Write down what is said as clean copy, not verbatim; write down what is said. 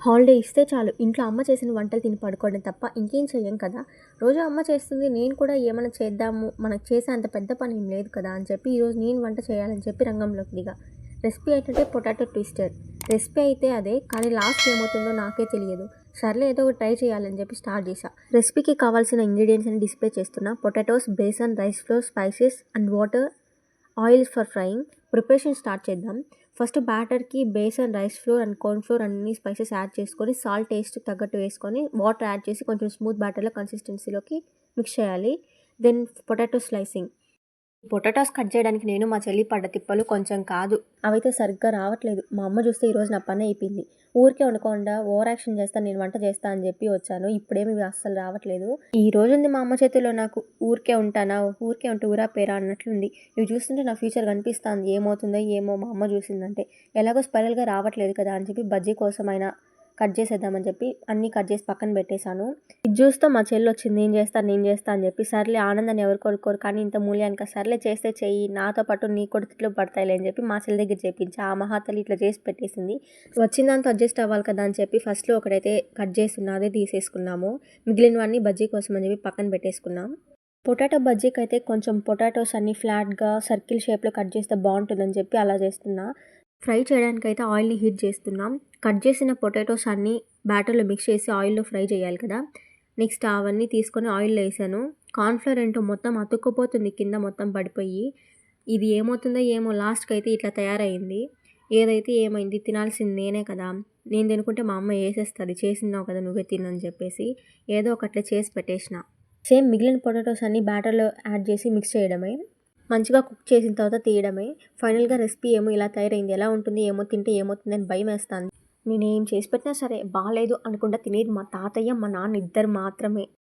Holiday ఇస్తే చాలు ఇంట్లో అమ్మ చేసిన వంటలు తిని పడుకోవడం తప్ప ఇంకేం చెయ్యం కదా. రోజు అమ్మ చేస్తుంది, నేను కూడా ఏమైనా చేద్దాము, మనకు చేసే అంత పెద్ద పని ఏం లేదు కదా అని చెప్పి ఈరోజు నేను వంట చేయాలని చెప్పి రంగంలోకి దిగా. రెసిపీ ఏంటంటే పొటాటో ట్విస్టర్. రెసిపీ అయితే అదే, కానీ లాస్ట్ ఏమవుతుందో నాకే తెలియదు. సర్లే ఏదో ఒకటి ట్రై చేయాలని చెప్పి స్టార్ట్ చేశా. రెసిపీకి కావాల్సిన ఇంగ్రీడియంట్స్ అని డిస్ప్లే చేస్తున్నా. Potatoes, besan, rice flour, spices and water, oil for frying. Preparation start చేద్దాం. ఫస్ట్ బ్యాటర్కి besan, rice flour and corn flour అన్ని స్పైసెస్ యాడ్ చేసుకొని సాల్ట్ టేస్ట్కి తగ్గట్టు వేసుకొని వాటర్ యాడ్ చేసి కొంచెం స్మూత్ బ్యాటర్లో కన్సిస్టెన్సీలోకి మిక్స్ చేయాలి. Then potato slicing. Potatoes cut చేయడానికి నేను మా చెల్లి పడ్డ తిప్పలు కొంచెం కాదు. అవైతే సరిగ్గా రావట్లేదు. మా అమ్మ చూస్తే ఈరోజు నా పని అయిపోయింది. ఊరికే వండుకోకుండా ఓవర్ యాక్షన్ చేస్తా, నేను వంట చేస్తా అని చెప్పి వచ్చాను. ఇప్పుడేమి ఇవి అస్సలు రావట్లేదు. ఈ రోజు ఉంది మా అమ్మ చేతిలో నాకు. ఊరికే ఉంటానా, ఊరికే ఉంటే ఊరా పేరా అన్నట్లుంది. ఇవి చూస్తుంటే నా ఫ్యూచర్ కనిపిస్తుంది. ఏమవుతుందో ఏమో మా అమ్మ చూసిందంటే. ఎలాగో స్పైరల్గా రావట్లేదు కదా అని చెప్పి బజ్జీ కోసమైనా కట్ చేసేద్దామని చెప్పి అన్నీ కట్ చేసి పక్కన పెట్టేశాను. ఇది చూస్తే మా చెల్లి వచ్చింది, నేను చేస్తా అని చెప్పి. సర్లే ఆనందాన్ని ఎవరు కోరుకోరు, కానీ ఇంత మూల్యానికి సర్లే చేస్తే చెయ్యి, నాతో పాటు నీ కూడా తిట్లు పడతాయిలే అని చెప్పి మా చెల్లి దగ్గర చేయించి ఆ మహాతల్లి ఇట్లా చేసి పెట్టేసింది. వచ్చిందంతా అడ్జస్ట్ అవ్వాలి కదా అని చెప్పి ఫస్ట్లో ఒకటైతే కట్ చేస్తున్నా, అదే తీసేసుకున్నాము. మిగిలినవన్నీ బజ్జీ కోసం అని చెప్పి పక్కన పెట్టేసుకున్నాం. పొటాటో బజ్జీకి అయితే కొంచెం పొటాటోస్ అన్ని ఫ్లాట్గా సర్కిల్ షేప్లో కట్ చేస్తే బాగుంటుందని చెప్పి అలా చేస్తున్నా. ఫ్రై చేయడానికైతే ఆయిల్ని హీట్ చేస్తున్నాం. కట్ చేసిన పొటాటోస్ అన్నీ బ్యాటర్లో మిక్స్ చేసి ఆయిల్లో ఫ్రై చేయాలి కదా. నెక్స్ట్ అవన్నీ తీసుకొని ఆయిల్లో వేసాను. కార్న్ఫ్లోర్ ఏంటో మొత్తం అతుక్కుపోతుంది, కింద మొత్తం పడిపోయి. ఇది ఏమవుతుందో ఏమో, లాస్ట్కి అయితే ఇట్లా తయారైంది. ఏదైతే ఏమైంది, తినాల్సింది నేనే కదా. నేను తినుకుంటే మా అమ్మ వేసేస్తుంది, చేసినావు కదా నువ్వే తినని చెప్పేసి. ఏదో ఒకట్లే చేసి పెట్టేసిన. సేమ్ మిగిలిన పొటాటోస్ అన్నీ బ్యాటర్లో యాడ్ చేసి మిక్స్ చేయడమే. మంచిగా కుక్ చేసిన తర్వాత తీయడమే. ఫైనల్గా రెసిపీ ఏమో ఇలా తయారైంది. ఎలా ఉంటుంది ఏమో, తింటే ఏమవుతుంది అని భయం వేస్తుంది. నేనేం చేసి పెట్టినా సరే బాగాలేదు అనుకుంటా తినేది మా తాతయ్య, మా నాన్న ఇద్దరు మాత్రమే.